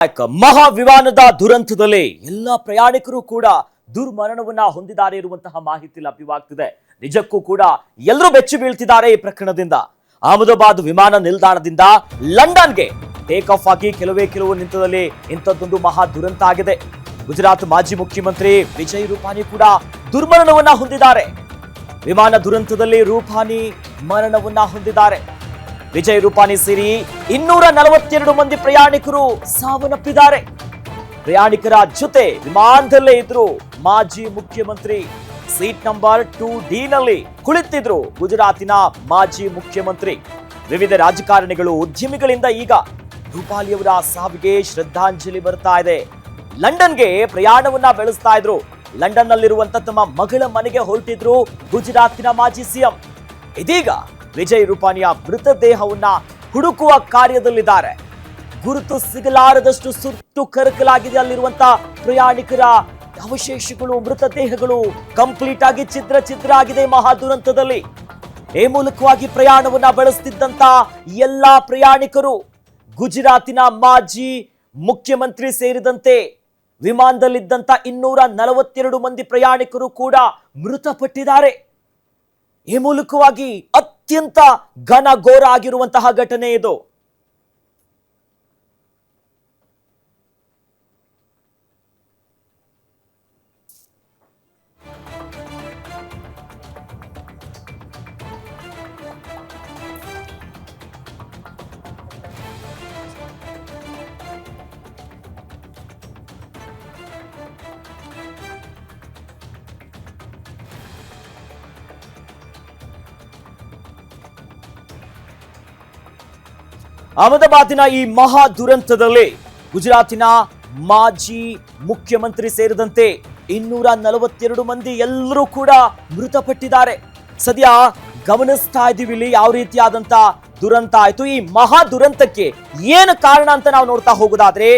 ಮಹಾ ವಿಮಾನದ ದುರಂತದಲ್ಲಿ ಎಲ್ಲ ಪ್ರಯಾಣಿಕರು ಕೂಡ ದುರ್ಮರಣವನ್ನ ಹೊಂದಿದ್ದಾರೆ ಇರುವಂತಹ ಮಾಹಿತಿ ಲಭ್ಯವಾಗ್ತಿದೆ. ನಿಜಕ್ಕೂ ಕೂಡ ಎಲ್ಲರೂ ಬೆಚ್ಚಿ ಬೀಳ್ತಿದ್ದಾರೆ ಈ ಪ್ರಕರಣದಿಂದ. ಅಹಮದಾಬಾದ್ ವಿಮಾನ ನಿಲ್ದಾಣದಿಂದ ಲಂಡನ್ಗೆ ಟೇಕ್ ಆಫ್ ಆಗಿ ಕೆಲವು ನಿಮಿಷದಲ್ಲಿ ಇಂಥದ್ದೊಂದು ಮಹಾ ದುರಂತ ಆಗಿದೆ. ಗುಜರಾತ್ ಮಾಜಿ ಮುಖ್ಯಮಂತ್ರಿ ವಿಜಯ್ ರೂಪಾನಿ ಕೂಡ ದುರ್ಮರಣವನ್ನ ಹೊಂದಿದ್ದಾರೆ. ವಿಮಾನ ದುರಂತದಲ್ಲಿ ರೂಪಾನಿ ಮರಣವನ್ನ ಹೊಂದಿದ್ದಾರೆ. ವಿಜಯ್ ರೂಪಾನಿ ಸೇರಿ 242 ಮಂದಿ ಪ್ರಯಾಣಿಕರು ಸಾವನ್ನಪ್ಪಿದ್ದಾರೆ. ಪ್ರಯಾಣಿಕರ ಜೊತೆ ವಿಮಾನದಲ್ಲೇ ಇದ್ರು ಮಾಜಿ ಮುಖ್ಯಮಂತ್ರಿ. ಸೀಟ್ ನಂಬರ್ 2D ನಲ್ಲಿ ಕುಳಿತಿದ್ರು ಗುಜರಾತಿನ ಮಾಜಿ ಮುಖ್ಯಮಂತ್ರಿ. ವಿವಿಧ ರಾಜಕಾರಣಿಗಳು, ಉದ್ಯಮಿಗಳಿಂದ ಈಗ ರೂಪಾಲಿಯವರ ಸಾವಿಗೆ ಶ್ರದ್ಧಾಂಜಲಿ ಬರ್ತಾ ಇದೆ. ಲಂಡನ್ಗೆ ಪ್ರಯಾಣವನ್ನ ಬೆಳೆಸ್ತಾ ಇದ್ರು. ಲಂಡನ್ ನಲ್ಲಿರುವಂತ ತಮ್ಮ ಮಗಳ ಮನೆಗೆ ಹೊರಟಿದ್ರು ಗುಜರಾತಿನ ಮಾಜಿ ಸಿಎಂ. ಇದೀಗ ವಿಜಯ್ ರೂಪಾನಿಯ ಮೃತದೇಹವನ್ನ ಹುಡುಕುವ ಕಾರ್ಯದಲ್ಲಿದ್ದಾರೆ. ಗುರುತು ಸಿಗಲಾರದಷ್ಟು ಸುಟ್ಟು ಕರಕಲಾಗಿದೆ ಅಲ್ಲಿರುವಂತ ಪ್ರಯಾಣಿಕರ ಅವಶೇಷಗಳು, ಮೃತದೇಹಗಳು ಕಂಪ್ಲೀಟ್ ಆಗಿ ಛಿದ್ರ ಆಗಿದೆ ಮಹಾ ದುರಂತದಲ್ಲಿ. ಈ ಮೂಲಕವಾಗಿ ಪ್ರಯಾಣವನ್ನ ಬೆಳೆಸ್ತಿದ್ದಂತ ಎಲ್ಲಾ ಪ್ರಯಾಣಿಕರು, ಗುಜರಾತಿನ ಮಾಜಿ ಮುಖ್ಯಮಂತ್ರಿ ಸೇರಿದಂತೆ ವಿಮಾನದಲ್ಲಿದ್ದಂತ 242 ಮಂದಿ ಪ್ರಯಾಣಿಕರು ಕೂಡ ಮೃತಪಟ್ಟಿದ್ದಾರೆ. ಈ ಮೂಲಕವಾಗಿ ಅತ್ಯಂತ ಘನಘೋರ ಆಗಿರುವಂತಹ ಘಟನೆ ಇದು. ಅಹಮದಾಬಾದಿನ ಈ ಮಹಾ ದುರಂತದಲ್ಲಿ ಗುಜರಾತಿನ ಮಾಜಿ ಮುಖ್ಯಮಂತ್ರಿ ಸೇರಿದಂತೆ 242 ಮಂದಿ ಎಲ್ಲರೂ ಕೂಡ ಮೃತಪಟ್ಟಿದ್ದಾರೆ. ಸದ್ಯ ಗಮನಿಸ್ತಾ ಇದ್ದೀವಿ ಇಲ್ಲಿ ಯಾವ ರೀತಿಯಾದಂತ ದುರಂತ ಆಯ್ತು. ಈ ಮಹಾ ದುರಂತಕ್ಕೆ ಏನು ಕಾರಣ ಅಂತ ನಾವು ನೋಡ್ತಾ ಹೋಗೋದಾದ್ರೆ,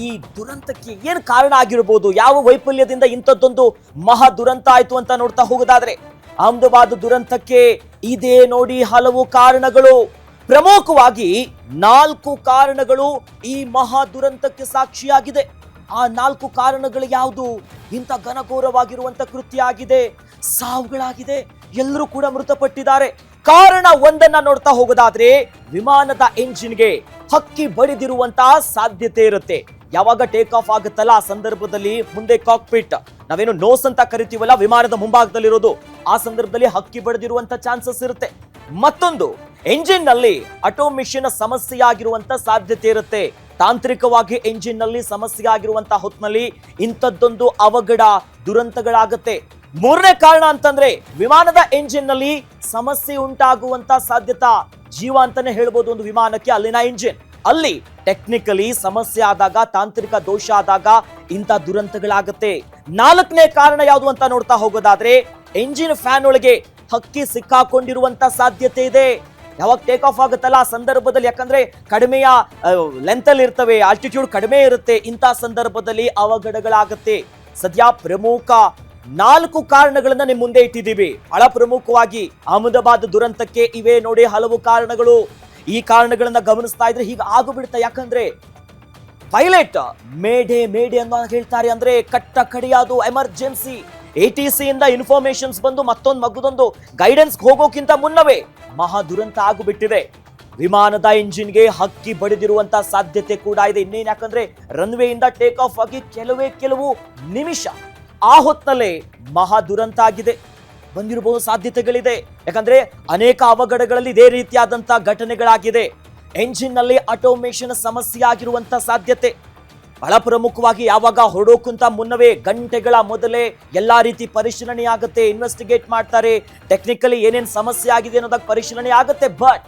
ಈ ದುರಂತಕ್ಕೆ ಏನು ಕಾರಣ ಆಗಿರಬಹುದು, ಯಾವ ವೈಫಲ್ಯದಿಂದ ಇಂಥದ್ದೊಂದು ಮಹಾ ದುರಂತ ಆಯ್ತು ಅಂತ ನೋಡ್ತಾ ಹೋಗೋದಾದ್ರೆ, ಅಹಮದಾಬಾದ್ ದುರಂತಕ್ಕೆ ಇದೇ ನೋಡಿ ಹಲವು ಕಾರಣಗಳು. ಪ್ರಮುಖವಾಗಿ 4 ಕಾರಣಗಳು ಈ ಮಹಾ ದುರಂತಕ್ಕೆ ಸಾಕ್ಷಿಯಾಗಿದೆ. ಆ 4 ಕಾರಣಗಳು ಯಾವುದು? ಇಂಥ ಘನಘೋರವಾಗಿರುವಂತ ಕೃತ್ಯ ಆಗಿದೆ, ಸಾವುಗಳಾಗಿದೆ, ಎಲ್ಲರೂ ಕೂಡ ಮೃತಪಟ್ಟಿದ್ದಾರೆ. ಕಾರಣ ಒಂದನ್ನ ನೋಡ್ತಾ ಹೋಗೋದಾದ್ರೆ, ವಿಮಾನದ ಎಂಜಿನ್ಗೆ ಹಕ್ಕಿ ಬಡಿದಿರುವಂತಹ ಸಾಧ್ಯತೆ ಇರುತ್ತೆ. ಯಾವಾಗ ಟೇಕ್ ಆಫ್ ಆಗುತ್ತಲ್ಲ ಆ ಸಂದರ್ಭದಲ್ಲಿ ಮುಂದೆ ಕಾಕ್ಪಿಟ್, ನಾವೇನು ನೋಸ್ ಅಂತ ಕರಿತೀವಲ್ಲ, ವಿಮಾನದ ಮುಂಭಾಗದಲ್ಲಿರೋದು, ಆ ಸಂದರ್ಭದಲ್ಲಿ ಹಕ್ಕಿ ಬಡಿದಿರುವಂತ ಚಾನ್ಸಸ್ ಇರುತ್ತೆ. ಮತ್ತೊಂದು, ಎಂಜಿನ್ ನಲ್ಲಿ ಆಟೋಮೇಷನ್ ಸಮಸ್ಯೆ ಆಗಿರುವಂತ ಸಾಧ್ಯತೆ ಇರುತ್ತೆ. ತಾಂತ್ರಿಕವಾಗಿ ಎಂಜಿನ್ ನಲ್ಲಿ ಸಮಸ್ಯೆ ಆಗಿರುವಂತಹ ಹೊತ್ತಿನಲ್ಲಿ ಇಂಥದ್ದೊಂದು ಅವಘಡ ದುರಂತಗಳಾಗುತ್ತೆ. ಮೂರನೇ ಕಾರಣ ಅಂತಂದ್ರೆ, ವಿಮಾನದ ಎಂಜಿನ್ ನಲ್ಲಿ ಸಮಸ್ಯೆ ಉಂಟಾಗುವಂತ ಸಾಧ್ಯತಾ ಜೀವ ಅಂತಾನೆ ಹೇಳ್ಬೋದು ಒಂದು ವಿಮಾನಕ್ಕೆ. ಅಲ್ಲಿನ ಎಂಜಿನ್ ಅಲ್ಲಿ ಟೆಕ್ನಿಕಲಿ ಸಮಸ್ಯೆ ಆದಾಗ, ತಾಂತ್ರಿಕ ದೋಷ ಆದಾಗ ಇಂಥ ದುರಂತಗಳಾಗುತ್ತೆ. 4ನೇ ಕಾರಣ ಯಾವುದು ಅಂತ ನೋಡ್ತಾ ಹೋಗೋದಾದ್ರೆ, ಎಂಜಿನ್ ಫ್ಯಾನ್ ಒಳಗೆ ಹಕ್ಕಿ ಸಿಕ್ಕಾಕೊಂಡಿರುವಂತ ಸಾಧ್ಯತೆ ಇದೆ. ಯಾವಾಗ ಟೇಕ್ ಆಫ್ ಆಗುತ್ತಲ್ಲ ಆ ಸಂದರ್ಭದಲ್ಲಿ, ಯಾಕಂದ್ರೆ ಕಡಿಮೆಯ ಲೆಂತ್ ಅಲ್ಲಿ ಇರ್ತವೆ, ಆಲ್ಟಿಟ್ಯೂಡ್ ಕಡಿಮೆ ಇರುತ್ತೆ, ಇಂಥ ಸಂದರ್ಭದಲ್ಲಿ ಅವಘಡಗಳಾಗುತ್ತೆ. ಸದ್ಯ ಪ್ರಮುಖ 4 ಕಾರಣಗಳನ್ನ ನಿಮ್ ಮುಂದೆ ಇಟ್ಟಿದ್ದೀವಿ. ಬಹಳ ಪ್ರಮುಖವಾಗಿ ಅಹಮದಾಬಾದ್ ದುರಂತಕ್ಕೆ ಇವೇ ನೋಡಿ ಹಲವು ಕಾರಣಗಳು. ಈ ಕಾರಣಗಳನ್ನ ಗಮನಿಸ್ತಾ ಇದ್ರೆ ಹೀಗೆ ಆಗಿಬಿಡುತ್ತೆ. ಯಾಕಂದ್ರೆ ಪೈಲಟ್ ಮೇಡೆ ಅಂತ ಹೇಳ್ತಾರೆ, ಅಂದ್ರೆ ಕಟ್ಟ ಕಡಿಯಾದು ಎಮರ್ಜೆನ್ಸಿ ATC ಇಂದ ಇನ್ಫಾರ್ಮೇಶನ್ಸ್ ಬಂದು ಮತ್ತೊಂದು ಗೈಡೆನ್ಸ್ ಹೋಗೋಕ್ಕಿಂತ ಮುನ್ನವೇ ಮಹಾ ದುರಂತ ಆಗಿಬಿಟ್ಟಿದೆ. ವಿಮಾನದ ಇಂಜಿನ್ಗೆ ಹಕ್ಕಿ ಬಡಿದಿರುವಂತ ಸಾಧ್ಯತೆ ಕೂಡ ಇದೆ. ಇನ್ನೇನು, ಯಾಕಂದ್ರೆ ರನ್ವೇ ಇಂದ ಟೇಕ್ ಆಫ್ ಆಗಿ ಕೆಲವು ನಿಮಿಷ ಆ ಹೊತ್ತಲ್ಲೇ ಮಹಾ ದುರಂತ ಆಗಿದೆ. ಬಂದಿರಬಹುದು ಸಾಧ್ಯತೆಗಳಿದೆ. ಯಾಕಂದ್ರೆ ಅನೇಕ ಅವಘಡಗಳಲ್ಲಿ ಇದೇ ರೀತಿಯಾದಂತಹ ಘಟನೆಗಳಾಗಿದೆ. ಎಂಜಿನ್ ನಲ್ಲಿ ಆಟೋಮೇಷನ್ ಸಮಸ್ಯೆ ಆಗಿರುವಂತ ಸಾಧ್ಯತೆ ಬಹಳ ಪ್ರಮುಖವಾಗಿ. ಯಾವಾಗ ಹೊರಡೋಕ್ಕಿಂತ ಮುನ್ನವೇ ಗಂಟೆಗಳ ಮೊದಲೇ ಎಲ್ಲಾ ರೀತಿ ಪರಿಶೀಲನೆ ಆಗುತ್ತೆ, ಇನ್ವೆಸ್ಟಿಗೇಟ್ ಮಾಡ್ತಾರೆ, ಟೆಕ್ನಿಕಲಿ ಏನೇನು ಸಮಸ್ಯೆ ಆಗಿದೆ ಅನ್ನೋದಕ್ಕೆ ಪರಿಶೀಲನೆ ಆಗುತ್ತೆ. ಬಟ್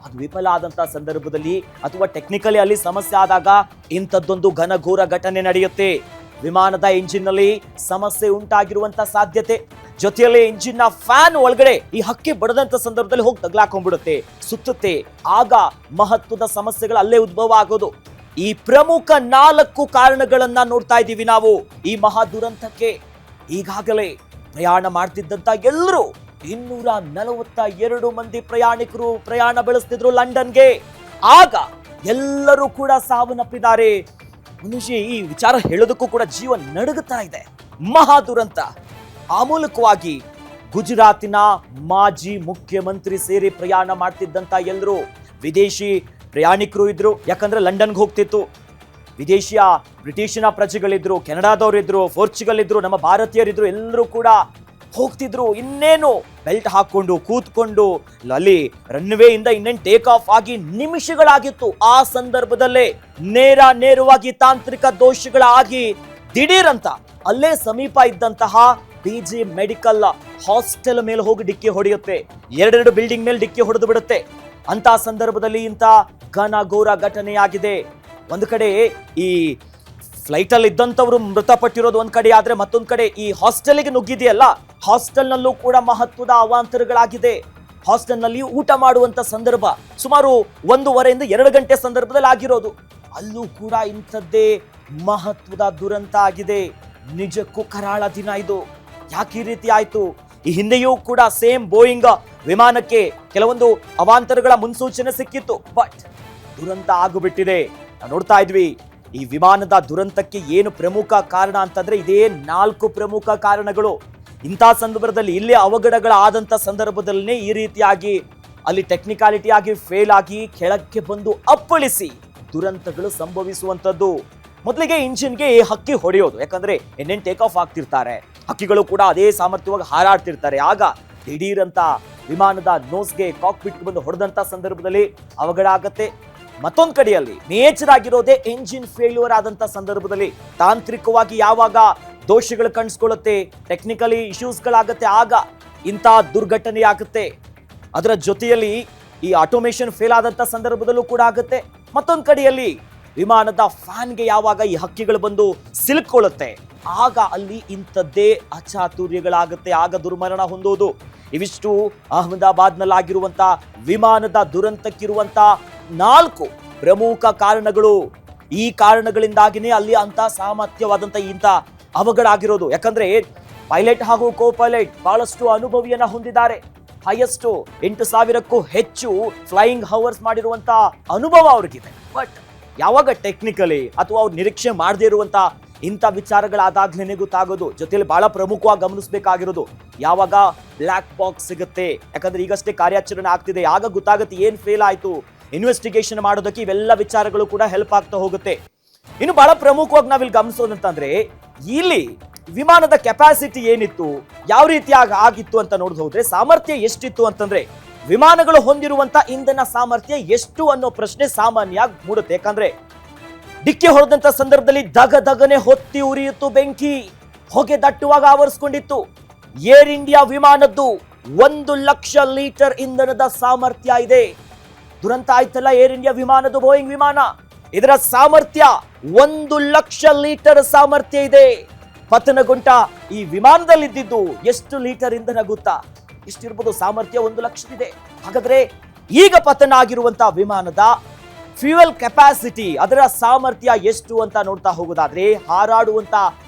ಅದು ವಿಫಲ ಆದಂತಹ ಸಂದರ್ಭದಲ್ಲಿ ಅಥವಾ ಟೆಕ್ನಿಕಲಿ ಅಲ್ಲಿ ಸಮಸ್ಯೆ ಆದಾಗ ಇಂಥದ್ದೊಂದು ಘನಘೋರ ಘಟನೆ ನಡೆಯುತ್ತೆ. ವಿಮಾನದ ಎಂಜಿನ್ ನಲ್ಲಿ ಸಮಸ್ಯೆ ಉಂಟಾಗಿರುವಂತ ಸಾಧ್ಯತೆ, ಜೊತೆಯಲ್ಲಿ ಎಂಜಿನ್ ನ ಫ್ಯಾನ್ ಒಳಗಡೆ ಈ ಹಕ್ಕಿ ಬಡದಂತ ಸಂದರ್ಭದಲ್ಲಿ ಹೋಗಿ ತಗ್ಲಾಕೊಂಡ್ಬಿಡುತ್ತೆ, ಸುತ್ತುತ್ತೆ. ಆಗ ಮಹತ್ವದ ಸಮಸ್ಯೆಗಳು ಅಲ್ಲೇ ಉದ್ಭವ ಆಗೋದು. ಈ ಪ್ರಮುಖ 4 ಕಾರಣಗಳನ್ನ ನೋಡ್ತಾ ಇದ್ದೀವಿ ನಾವು ಈ ಮಹಾ ದುರಂತಕ್ಕೆ. ಈಗಾಗಲೇ ಪ್ರಯಾಣ ಮಾಡ್ತಿದ್ದಂತ ಎಲ್ಲರೂ 242 ಮಂದಿ ಪ್ರಯಾಣಿಕರು ಪ್ರಯಾಣ ಬೆಳೆಸ್ತಿದ್ರು ಲಂಡನ್ಗೆ. ಆಗ ಎಲ್ಲರೂ ಕೂಡ ಸಾವನ್ನಪ್ಪಿದ್ದಾರೆ. ಮನುಷ್ಯ ಈ ವಿಚಾರ ಹೇಳೋದಕ್ಕೂ ಕೂಡ ಜೀವ ನಡುಗುತ್ತಾ ಇದೆ. ಮಹಾ ದುರಂತ. ಆ ಮೂಲಕವಾಗಿ ಗುಜರಾತಿನ ಮಾಜಿ ಮುಖ್ಯಮಂತ್ರಿ ಸೇರಿ ಪ್ರಯಾಣ ಮಾಡ್ತಿದ್ದಂತ ಎಲ್ಲರೂ ವಿದೇಶಿ ಪ್ರಯಾಣಿಕರು ಇದ್ರು. ಯಾಕಂದ್ರೆ ಲಂಡನ್ಗೆ ಹೋಗ್ತಿತ್ತು. ವಿದೇಶಿಯ ಬ್ರಿಟಿಷಿನ ಪ್ರಜೆಗಳಿದ್ರು, ಕೆನಡಾದವರಿದ್ರು, ಪೋರ್ಚುಗಲ್ ಇದ್ರು, ನಮ್ಮ ಭಾರತೀಯರಿದ್ರು, ಎಲ್ಲರೂ ಕೂಡ ಹೋಗ್ತಿದ್ರು. ಇನ್ನೇನು ಬೆಲ್ಟ್ ಹಾಕೊಂಡು ಕೂತ್ಕೊಂಡು ಅಲ್ಲಿ ರನ್ವೇಯಿಂದ ಇನ್ನೇನು ಟೇಕ್ ಆಫ್ ಆಗಿ ನಿಮಿಷಗಳಾಗಿತ್ತು. ಆ ಸಂದರ್ಭದಲ್ಲೇ ನೇರವಾಗಿ ತಾಂತ್ರಿಕ ದೋಷಗಳಾಗಿ ದಿಢೀರಂತ ಅಲ್ಲೇ ಸಮೀಪ ಇದ್ದಂತಹ PG ಮೆಡಿಕಲ್ ಹಾಸ್ಟೆಲ್ ಮೇಲೆ ಹೋಗಿ ಡಿಕ್ಕಿ ಹೊಡೆಯುತ್ತೆ. ಎರಡೆರಡು ಬಿಲ್ಡಿಂಗ್ ಮೇಲೆ ಡಿಕ್ಕಿ ಹೊಡೆದು ಬಿಡುತ್ತೆ. ಅಂತ ಸಂದರ್ಭದಲ್ಲಿ ಇಂಥ ಘನಘೋರ ಘಟನೆಯಾಗಿದೆ. ಒಂದು ಕಡೆ ಈ ಫ್ಲೈಟ್ ಅಲ್ಲಿ ಇದ್ದಂಥವ್ರು ಮೃತಪಟ್ಟಿರೋದು ಒಂದ್ ಕಡೆ ಆದ್ರೆ, ಮತ್ತೊಂದ್ ಕಡೆ ಈ ಹಾಸ್ಟೆಲ್ಗೆ ನುಗ್ಗಿದೆಯಲ್ಲ, ಹಾಸ್ಟೆಲ್ ನಲ್ಲೂ ಕೂಡ ಮಹತ್ವದ ಅವಾಂತರಗಳಾಗಿದೆ. ಹಾಸ್ಟೆಲ್ ನಲ್ಲಿ ಊಟ ಮಾಡುವಂತ ಸಂದರ್ಭ ಸುಮಾರು 1:30 ಇಂದ 2 ಗಂಟೆ ಸಂದರ್ಭದಲ್ಲಿ ಆಗಿರೋದು. ಅಲ್ಲೂ ಕೂಡ ಇಂಥದ್ದೇ ಮಹತ್ವದ ದುರಂತ ಆಗಿದೆ. ನಿಜಕ್ಕೂ ಕರಾಳ ದಿನ ಇದು. ಯಾಕೆ ಈ ರೀತಿ ಆಯ್ತು? ಈ ಹಿಂದೆಯೂ ಕೂಡ ಸೇಮ್ ಬೋಯಿಂಗ್ ವಿಮಾನಕ್ಕೆ ಕೆಲವೊಂದು ಅವಾಂತರಗಳ ಮುನ್ಸೂಚನೆ ಸಿಕ್ಕಿತ್ತು. ಬಟ್ ದುರಂತ ಆಗಿಬಿಟ್ಟಿದೆ. ನಾವು ನೋಡ್ತಾ ಇದ್ವಿ. ಈ ವಿಮಾನದ ದುರಂತಕ್ಕೆ ಏನು ಪ್ರಮುಖ ಕಾರಣ ಅಂತಂದ್ರೆ ಇದೇ 4 ಪ್ರಮುಖ ಕಾರಣಗಳು. ಇಂಥ ಸಂದರ್ಭದಲ್ಲಿ ಇಲ್ಲೇ ಅವಘಡಗಳಾದಂಥ ಸಂದರ್ಭದಲ್ಲೇ ಈ ರೀತಿಯಾಗಿ ಅಲ್ಲಿ ಟೆಕ್ನಿಕಾಲಿಟಿ ಆಗಿ ಫೇಲ್ ಆಗಿ ಕೆಳಕ್ಕೆ ಬಂದು ಅಪ್ಪಳಿಸಿ ದುರಂತಗಳು ಸಂಭವಿಸುವಂಥದ್ದು. ಮೊದಲಿಗೆ ಇಂಜಿನ್ಗೆ ಹಕ್ಕಿ ಹೊಡೆಯೋದು. ಯಾಕಂದ್ರೆ ಇನ್ನೇನು ಟೇಕ್ ಆಫ್ ಆಗ್ತಿರ್ತಾರೆ, ಹಕ್ಕಿಗಳು ಕೂಡ ಅದೇ ಸಾಮರ್ಥ್ಯವಾಗಿ ಹಾರಾಡ್ತಿರ್ತಾರೆ. ಆಗ ದಿಢೀರಂತ ವಿಮಾನದ ನೋಸ್ಗೆ ಕಾಕ್ಪಿಟ್ ಬಂದು ಹೊಡೆದಂತ ಸಂದರ್ಭದಲ್ಲಿ ಅವಘಡ ಆಗತ್ತೆ. ಮತ್ತೊಂದು ಕಡೆಯಲ್ಲಿ ಮೇಜರ್ ಆಗಿರೋದೇ ಎಂಜಿನ್ ಫೇಲ್ಯೂರ್ ಆದಂತ ಸಂದರ್ಭದಲ್ಲಿ ತಾಂತ್ರಿಕವಾಗಿ ಯಾವಾಗ ದೋಷಗಳು ಕಾಣಿಸ್ಕೊಳ್ಳುತ್ತೆ, ಟೆಕ್ನಿಕಲಿ ಇಶ್ಯೂಸ್ಗಳಾಗತ್ತೆ, ಆಗ ಇಂಥ ದುರ್ಘಟನೆ ಆಗುತ್ತೆ. ಅದರ ಜೊತೆಯಲ್ಲಿ ಈ ಆಟೋಮೇಷನ್ ಫೇಲ್ ಆದಂತ ಸಂದರ್ಭದಲ್ಲೂ ಕೂಡ ಆಗುತ್ತೆ. ಮತ್ತೊಂದು ಕಡೆಯಲ್ಲಿ ವಿಮಾನದ ಫ್ಯಾನ್ಗೆ ಯಾವಾಗ ಈ ಹಕ್ಕಿಗಳು ಬಂದು ಸಿಲುಕೊಳ್ಳುತ್ತೆ, ಆಗ ಅಲ್ಲಿ ಇಂಥದ್ದೇ ಅಚಾತುರ್ಯಗಳಾಗುತ್ತೆ. ಆಗ ದುರ್ಮರಣ ಹೊಂದೋದು. ಇವಿಷ್ಟು ಅಹಮದಾಬಾದ್ನಲ್ಲಾಗಿರುವಂತ ವಿಮಾನದ ದುರಂತಕ್ಕಿರುವಂತ 4 ಪ್ರಮುಖ ಕಾರಣಗಳು. ಈ ಕಾರಣಗಳಿಂದಾಗಿನೇ ಅಲ್ಲಿ ಅಂತ ಸಾಮರ್ಥ್ಯವಾದಂತ ಇಂಥ ಅವಘಡ ಆಗಿರೋದು. ಯಾಕಂದ್ರೆ ಪೈಲಟ್ ಹಾಗೂ ಕೋ ಪೈಲಟ್ ಬಹಳಷ್ಟು ಅನುಭವಿಯನ್ನ ಹೊಂದಿದ್ದಾರೆ. ಹೈಯೆಸ್ಟ್ 8,000ಕ್ಕೂ ಹೆಚ್ಚು ಫ್ಲೈಯಿಂಗ್ ಹವರ್ಸ್ ಮಾಡಿರುವಂತ ಅನುಭವ ಅವ್ರಿಗಿದೆ. ಬಟ್ ಯಾವಾಗ ಟೆಕ್ನಿಕಲಿ ಅಥವಾ ಅವ್ರು ನಿರೀಕ್ಷೆ ಮಾಡದೇ ಇರುವಂತ ಇಂಥ ವಿಚಾರಗಳಾದಾಗ್ಲೇನೆ ಗೊತ್ತಾಗೋದು. ಜೊತೆಯಲ್ಲಿ ಬಹಳ ಪ್ರಮುಖವಾಗಿ ಗಮನಿಸಬೇಕಾಗಿರೋದು ಯಾವಾಗ ಬ್ಲ್ಯಾಕ್ ಬಾಕ್ಸ್ ಸಿಗುತ್ತೆ. ಯಾಕಂದ್ರೆ ಈಗಷ್ಟೇ ಕಾರ್ಯಾಚರಣೆ ಆಗ್ತಿದೆ, ಆಗ ಗೊತ್ತಾಗುತ್ತೆ ಏನ್ ಫೇಲ್ ಆಯ್ತು. ಇನ್ವೆಸ್ಟಿಗೇಷನ್ ಮಾಡೋದಕ್ಕೆ ಇವೆಲ್ಲ ವಿಚಾರಗಳು ಕೂಡ ಹೆಲ್ಪ್ ಆಗ್ತಾ ಹೋಗುತ್ತೆ. ಇನ್ನು ಬಹಳ ಪ್ರಮುಖವಾಗಿ ನಾವಿಲ್ಲಿ ಗಮನಿಸೋದಂತಂದ್ರೆ ಇಲ್ಲಿ ವಿಮಾನದ ಕೆಪಾಸಿಟಿ ಏನಿತ್ತು, ಯಾವ ರೀತಿಯಾಗಿ ಆಗಿತ್ತು ಅಂತ ನೋಡಿದ್ ಹೋದ್ರೆ ಸಾಮರ್ಥ್ಯ ಎಷ್ಟಿತ್ತು ಅಂತಂದ್ರೆ ವಿಮಾನಗಳು ಹೊಂದಿರುವಂತ ಇಂಧನ ಸಾಮರ್ಥ್ಯ ಎಷ್ಟು ಅನ್ನೋ ಪ್ರಶ್ನೆ ಸಾಮಾನ್ಯವಾಗಿ ಮೂಡುತ್ತೆ. ಯಾಕಂದ್ರೆ ಡಿಕ್ಕಿ ಹೊಡೆದಂತ ಸಂದರ್ಭದಲ್ಲಿ ದಗದಗನೆ ಹೊತ್ತಿ ಉರಿಯಿತು ಬೆಂಕಿ. ಹೊಗೆ ದಟ್ಟುವಾಗ ಆವರಿಸಿಕೊಂಡಿತ್ತು. ಏರ್ ಇಂಡಿಯಾ ವಿಮಾನದ್ದು 1 ಲಕ್ಷ ಲೀಟರ್ ಇಂಧನದ ಸಾಮರ್ಥ್ಯ ಇದೆ. ದುರಂತ ಆಯ್ತಲ್ಲ ಏರ್ ಇಂಡಿಯಾ ವಿಮಾನದ್ದು, ಬೋಯಿಂಗ್ ವಿಮಾನ, ಇದರ ಸಾಮರ್ಥ್ಯ 1 ಲಕ್ಷ ಲೀಟರ್ ಸಾಮರ್ಥ್ಯ ಇದೆ. ಪತನಗೊಂಡ ಈ ವಿಮಾನದಲ್ಲಿ ಇದ್ದಿದ್ದು ಎಷ್ಟು ಲೀಟರ್ ಇಂಧನ ಗೊತ್ತಾ? ಎಷ್ಟಿರ್ಬೋದು ಸಾಮರ್ಥ್ಯ? 1 ಲಕ್ಷದಿದೆ. ಹಾಗಾದ್ರೆ ಈಗ ಪತನ ಆಗಿರುವಂತಹ ವಿಮಾನದ ಫ್ಯೂಯಲ್ ಕೆಪಾಸಿಟಿ, ಅದರ ಸಾಮರ್ಥ್ಯ ಎಷ್ಟು ಅಂತ ನೋಡ್ತಾ ಹೋಗೋದಾದ್ರೆ ಹಾರಾಡುವಂತ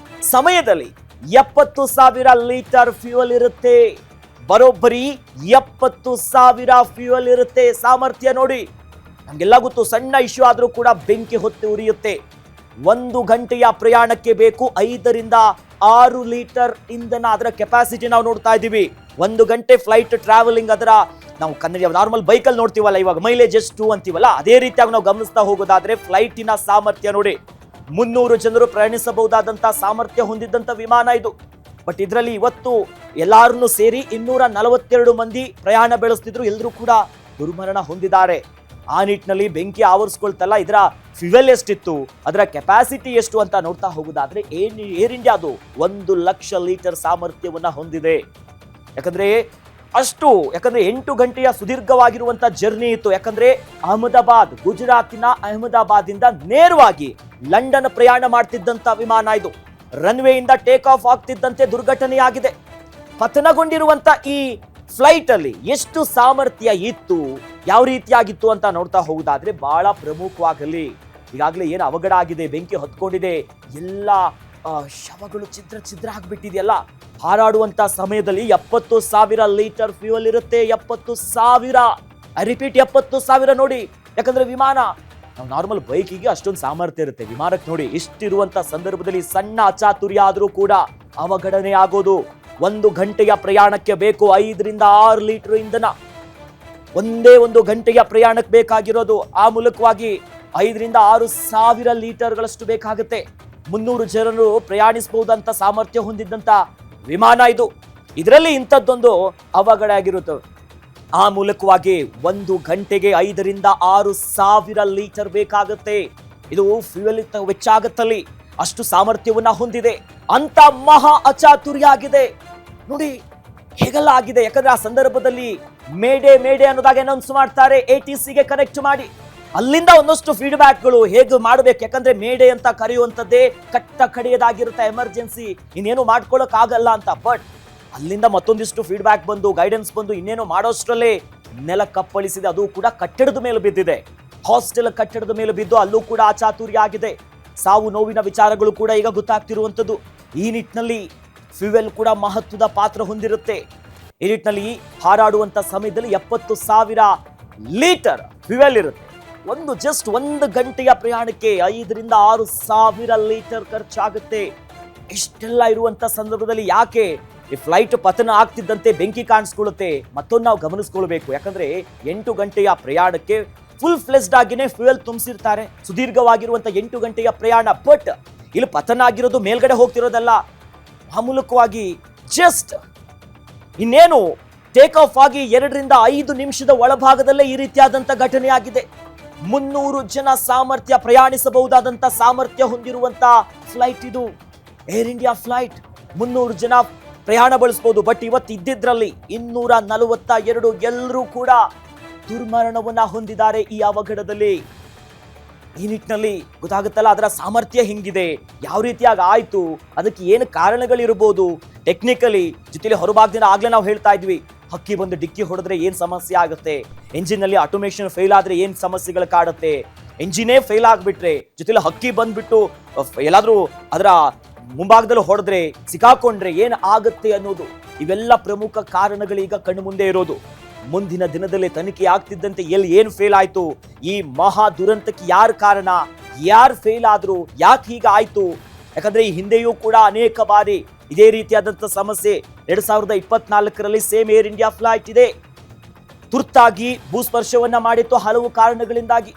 ಸಮಯದಲ್ಲಿ 70,000 ಲೀಟರ್ ಫ್ಯೂಯಲ್ ಇರುತ್ತೆ. ಬರೋಬ್ಬರಿ 70,000 ಫ್ಯೂಯಲ್ ಇರುತ್ತೆ. ಸಾಮರ್ಥ್ಯ ನೋಡಿ. ನಮ್ಗೆಲ್ಲ ಗೊತ್ತು, ಸಣ್ಣ ಇಶ್ಯೂ ಆದ್ರೂ ಕೂಡ ಬೆಂಕಿ ಹೊತ್ತಿ ಉರಿಯುತ್ತೆ. 1 ಗಂಟೆಯ ಪ್ರಯಾಣಕ್ಕೆ ಬೇಕು 5 ರಿಂದ 6 ಲೀಟರ್ ಇಂಧನ. ಅದರ ಕೆಪಾಸಿಟಿ ನಾವು ನೋಡ್ತಾ ಇದ್ದೀವಿ. 1 ಗಂಟೆ ಫ್ಲೈಟ್ ಟ್ರಾವೆಲಿಂಗ್, ಅದರ ನಾವು ಕನ್ನಡ ನಾರ್ಮಲ್ ಬೈಕಲ್ಲಿ ನೋಡ್ತೀವಲ್ಲ, ಇವಾಗ ಮೈಲೇಜ್ ಎಷ್ಟು ಅಂತೀವಲ್ಲ, ಅದೇ ರೀತಿಯಾಗಿ ನಾವು ಗಮನಿಸ್ತಾ ಹೋಗೋದಾದ್ರೆ ಫ್ಲೈಟಿನ ಸಾಮರ್ಥ್ಯ ನೋಡಿ. 300 ಜನರು ಪ್ರಯಾಣಿಸಬಹುದಾದಂತಹ ಸಾಮರ್ಥ್ಯ ಹೊಂದಿದ್ದಂತ ವಿಮಾನ ಇದು. ಬಟ್ ಇದರಲ್ಲಿ ಇವತ್ತು ಎಲ್ಲಾರನ್ನು ಸೇರಿ 242 ಮಂದಿ ಪ್ರಯಾಣ ಬೆಳೆಸ್ತಿದ್ರು. ಎಲ್ಲರೂ ಕೂಡ ದುರ್ಮರಣ ಹೊಂದಿದ್ದಾರೆ. ಆ ನಿಟ್ಟಿನಲ್ಲಿ ಬೆಂಕಿ ಆವರಿಸ್ಕೊಳ್ತಲ್ಲ, ಇದರ ಫ್ಯೂಯಲ್ ಎಷ್ಟಿತ್ತು, ಅದರ ಕೆಪಾಸಿಟಿ ಎಷ್ಟು ಅಂತ ನೋಡ್ತಾ ಹೋಗೋದಾದ್ರೆ ಏರ್ ಇಂಡಿಯಾದು 1 ಲಕ್ಷ ಲೀಟರ್ ಸಾಮರ್ಥ್ಯವನ್ನ ಹೊಂದಿದೆ. ಯಾಕಂದ್ರೆ 8 ಗಂಟೆಯ ಸುದೀರ್ಘವಾಗಿರುವಂತ ಜರ್ನಿ ಇತ್ತು. ಯಾಕಂದ್ರೆ ಅಹಮದಾಬಾದ್, ಗುಜರಾತಿನ ಅಹಮದಾಬಾದ್ ಇಂದ ನೇರವಾಗಿ ಲಂಡನ್ ಪ್ರಯಾಣ ಮಾಡ್ತಿದ್ದಂತ ವಿಮಾನ ಇದು. ರನ್ವೇಯಿಂದ ಟೇಕ್ ಆಫ್ ಆಗ್ತಿದ್ದಂತೆ ದುರ್ಘಟನೆಯಾಗಿದೆ. ಪತನಗೊಂಡಿರುವಂತ ಈ ಫ್ಲೈಟ್ ಅಲ್ಲಿ ಎಷ್ಟು ಸಾಮರ್ಥ್ಯ ಇತ್ತು, ಯಾವ ರೀತಿಯಾಗಿತ್ತು ಅಂತ ನೋಡ್ತಾ ಹೋಗುದಾದ್ರೆ ಬಹಳ ಪ್ರಮುಖವಾಗಲಿ. ಈಗಾಗಲೇ ಏನು ಅವಘಡ ಆಗಿದೆ, ಬೆಂಕಿ ಹೊತ್ಕೊಂಡಿದೆ, ಎಲ್ಲ ಶವಗಳು ಛಿದ್ರ ಆಗ್ಬಿಟ್ಟಿದೆಯಲ್ಲ. ಹಾರಾಡುವಂತ ಸಮಯದಲ್ಲಿ 70,000 ಲೀಟರ್ ಫ್ಯೂಯಲ್ ಇರುತ್ತೆ. 70,000, ಐ ರಿಪೀಟ್ 70,000 ನೋಡಿ. ಯಾಕಂದ್ರೆ ವಿಮಾನ ನಾವು ನಾರ್ಮಲ್ ಬೈಕಿಗೆ ಅಷ್ಟೊಂದು ಸಾಮರ್ಥ್ಯ ಇರುತ್ತೆ, ವಿಮಾನಕ್ಕೆ ನೋಡಿ ಇಷ್ಟಿರುವಂತ ಸಂದರ್ಭದಲ್ಲಿ ಸಣ್ಣ ಅಚಾತುರ್ಯ ಆದ್ರೂ ಕೂಡ ಅವಘಡನೆ ಆಗೋದು. 1 ಗಂಟೆಯ ಪ್ರಯಾಣಕ್ಕೆ ಬೇಕು 5 ರಿಂದ 6 ಲೀಟರ್ ಇಂಧನ. ಒಂದೇ 1 ಗಂಟೆಯ ಪ್ರಯಾಣಕ್ಕೆ ಬೇಕಾಗಿರೋದು ಆ ಮೂಲಕವಾಗಿ 5 ರಿಂದ 6 ಸಾವಿರ ಲೀಟರ್ಗಳಷ್ಟು ಬೇಕಾಗುತ್ತೆ. 300 ಜನರು ಪ್ರಯಾಣಿಸಬಹುದಂತ ಸಾಮರ್ಥ್ಯ ಹೊಂದಿದ್ದಂತ ವಿಮಾನ ಇದು. ಇದರಲ್ಲಿ ಇಂಥದ್ದೊಂದು ಅವಘಡ ಆಗಿರುತ್ತೆ. ಆ ಮೂಲಕವಾಗಿ 1 ಗಂಟೆಗೆ 5 ರಿಂದ 6 ಸಾವಿರ ಲೀಟರ್ ಬೇಕಾಗುತ್ತೆ. ಇದು ಫ್ಯೂಯಲ್ ವೆಚ್ಚ ಆಗತ್ತಲ್ಲಿ ಅಷ್ಟು ಸಾಮರ್ಥ್ಯವನ್ನ ಹೊಂದಿದೆ. ಅಂತ ಮಹಾ ಅಚಾತುರ್ಯ ಆಗಿದೆ ನೋಡಿ, ಹೇಗೆಲ್ಲ ಆಗಿದೆ. ಯಾಕಂದ್ರೆ ಆ ಸಂದರ್ಭದಲ್ಲಿ ಮೇಡೆ ಅನ್ನೋದಾಗ ಅನೌನ್ಸ್ ಮಾಡ್ತಾರೆ, ATCಗೆ ಕನೆಕ್ಟ್ ಮಾಡಿ. ಅಲ್ಲಿಂದ ಒಂದಷ್ಟು ಫೀಡ್ಬ್ಯಾಕ್ಗಳು ಹೇಗೆ ಮಾಡಬೇಕು, ಯಾಕಂದ್ರೆ ಮೇಡೆ ಅಂತ ಕರೆಯುವಂಥದ್ದೇ ಕಟ್ಟ ಕಡೆಯದಾಗಿರುತ್ತೆ, ಎಮರ್ಜೆನ್ಸಿ, ಇನ್ನೇನು ಮಾಡ್ಕೊಳಕ್ ಆಗಲ್ಲ ಅಂತ. ಬಟ್ ಅಲ್ಲಿಂದ ಮತ್ತೊಂದಿಷ್ಟು ಫೀಡ್ಬ್ಯಾಕ್ ಬಂದು, ಗೈಡೆನ್ಸ್ ಬಂದು, ಇನ್ನೇನು ಮಾಡೋಷ್ಟರಲ್ಲೇ ನೆಲ ಕಪ್ಪಳಿಸಿದೆ. ಅದು ಕೂಡ ಕಟ್ಟಡದ ಮೇಲೆ ಬಿದ್ದಿದೆ, ಹಾಸ್ಟೆಲ್ ಕಟ್ಟಡದ ಮೇಲೆ ಬಿದ್ದು ಅಲ್ಲೂ ಕೂಡ ಅಚಾತುರ್ಯ ಆಗಿದೆ. ಸಾವು ನೋವಿನ ವಿಚಾರಗಳು ಕೂಡ ಈಗ ಗೊತ್ತಾಗ್ತಿರುವಂಥದ್ದು. ಈ ನಿಟ್ಟಿನಲ್ಲಿ ಫ್ಯೂಯಲ್ ಕೂಡ ಮಹತ್ವದ ಪಾತ್ರ ಹೊಂದಿರುತ್ತೆ. ಈ ನಿಟ್ಟಿನಲ್ಲಿ ಹಾರಾಡುವಂತ ಸಮಯದಲ್ಲಿ 70,000 ಲೀಟರ್ ಫ್ಯೂಯಲ್ ಇರುತ್ತೆ. ಜಸ್ಟ್ 1 ಗಂಟೆಯ ಪ್ರಯಾಣಕ್ಕೆ 5 ರಿಂದ 6 ಸಾವಿರ ಲೀಟರ್ ಖರ್ಚಾಗುತ್ತೆ. ಇಷ್ಟೆಲ್ಲ ಇರುವಂತ ಸಂದರ್ಭದಲ್ಲಿ ಯಾಕೆ ಈ ಫ್ಲೈಟ್ ಪತನ ಆಗ್ತಿದ್ದಂತೆ ಬೆಂಕಿ ಕಾಣಿಸ್ಕೊಳ್ಳುತ್ತೆ? ಮತ್ತೊಂದು ನಾವು ಗಮನಿಸ್ಕೊಳ್ಬೇಕು. ಯಾಕಂದ್ರೆ 8 ಗಂಟೆಯ ಪ್ರಯಾಣಕ್ಕೆ ಫುಲ್ ಫ್ಲೆಸ್ಡ್ ಆಗಿನೇ ಫ್ಯೂಯಲ್ ತುಂಬಿಸಿರ್ತಾರೆ. ಸುದೀರ್ಘವಾಗಿರುವಂತ 8 ಗಂಟೆಯ ಪ್ರಯಾಣ. ಬಟ್ ಇಲ್ಲಿ ಪತನ ಆಗಿರೋದು ಮೇಲ್ಗಡೆ ಹೋಗ್ತಿರೋದಲ್ಲ, ಆ ಮೂಲಕವಾಗಿ ಜಸ್ಟ್ ಇನ್ನೇನು ಟೇಕ್ ಆಫ್ ಆಗಿ 2 ರಿಂದ 5 ನಿಮಿಷದ ಒಳಭಾಗದಲ್ಲೇ ಈ ರೀತಿಯಾದಂತ ಘಟನೆ ಆಗಿದೆ. 300 ಜನ ಸಾಮರ್ಥ್ಯ, ಪ್ರಯಾಣಿಸಬಹುದಾದಂತ ಸಾಮರ್ಥ್ಯ ಹೊಂದಿರುವಂತ ಫ್ಲೈಟ್ ಇದು. ಏರ್ ಇಂಡಿಯಾ ಫ್ಲೈಟ್ 300 ಜನ ಪ್ರಯಾಣ ಬಳಸಬಹುದು. ಬಟ್ ಇವತ್ತು ಇದ್ದಿದ್ರಲ್ಲಿ 242 ಎಲ್ಲರೂ ಕೂಡ ದುರ್ಮರಣವನ್ನ ಹೊಂದಿದ್ದಾರೆ ಈ ಅವಘಡದಲ್ಲಿ. ಈ ನಿಟ್ಟಿನಲ್ಲಿ ಗೊತ್ತಾಗುತ್ತಲ್ಲ ಅದರ ಸಾಮರ್ಥ್ಯ ಹಿಂಗಿದೆ, ಯಾವ ರೀತಿಯಾಗಿ ಆಯ್ತು, ಅದಕ್ಕೆ ಏನು ಕಾರಣಗಳಿರ್ಬೋದು ಟೆಕ್ನಿಕಲಿ. ಜೊತೆಲಿ ಹೊರಭಾಗದಿಂದ ಆಗ್ಲೇ ನಾವು ಹೇಳ್ತಾ ಇದ್ವಿ, ಹಕ್ಕಿ ಬಂದು ಡಿಕ್ಕಿ ಹೊಡೆದ್ರೆ ಏನ್ ಸಮಸ್ಯೆ ಆಗುತ್ತೆ, ಎಂಜಿನ್ ನಲ್ಲಿ ಆಟೋಮೇಷನ್ ಫೇಲ್ ಆದ್ರೆ ಏನ್ ಸಮಸ್ಯೆಗಳು ಕಾಡುತ್ತೆ, ಎಂಜಿನೇ ಫೇಲ್ ಆಗ್ಬಿಟ್ರೆ, ಜೊತೆಲಿ ಹಕ್ಕಿ ಬಂದ್ಬಿಟ್ಟು ಎಲ್ಲಾದ್ರೂ ಅದರ ಮುಂಭಾಗದಲ್ಲಿ ಹೊಡೆದ್ರೆ, ಸಿಕ್ಕಾಕೊಂಡ್ರೆ ಏನ್ ಆಗುತ್ತೆ ಅನ್ನೋದು. ಇವೆಲ್ಲ ಪ್ರಮುಖ ಕಾರಣಗಳೀಗ ಕಣ್ಣು ಮುಂದೆ ಇರೋದು. ಮುಂದಿನ ದಿನದಲ್ಲಿ ತನಿಖೆ ಆಗ್ತಿದ್ದಂತೆ ಎಲ್ಲಿ ಏನು ಫೇಲ್ ಆಯ್ತು, ಈ ಮಹಾ ದುರಂತಕ್ಕೆ ಯಾರು ಕಾರಣ, ಯಾರು ಫೇಲ್ ಆದ್ರು, ಯಾಕೆ ಹೀಗೆ ಆಯ್ತು. ಯಾಕಂದ್ರೆ ಈ ಹಿಂದೆಯೂ ಕೂಡ ಅನೇಕ ಬಾರಿ ಇದೇ ರೀತಿಯಾದಂತ ಸಮಸ್ಯೆ 2024ರಲ್ಲಿ ಸೇಮ್ ಏರ್ ಇಂಡಿಯಾ ಫ್ಲೈಟ್ ಇದೆ ತುರ್ತಾಗಿ ಭೂಸ್ಪರ್ಶವನ್ನ ಮಾಡಿತ್ತು ಹಲವು ಕಾರಣಗಳಿಂದಾಗಿ.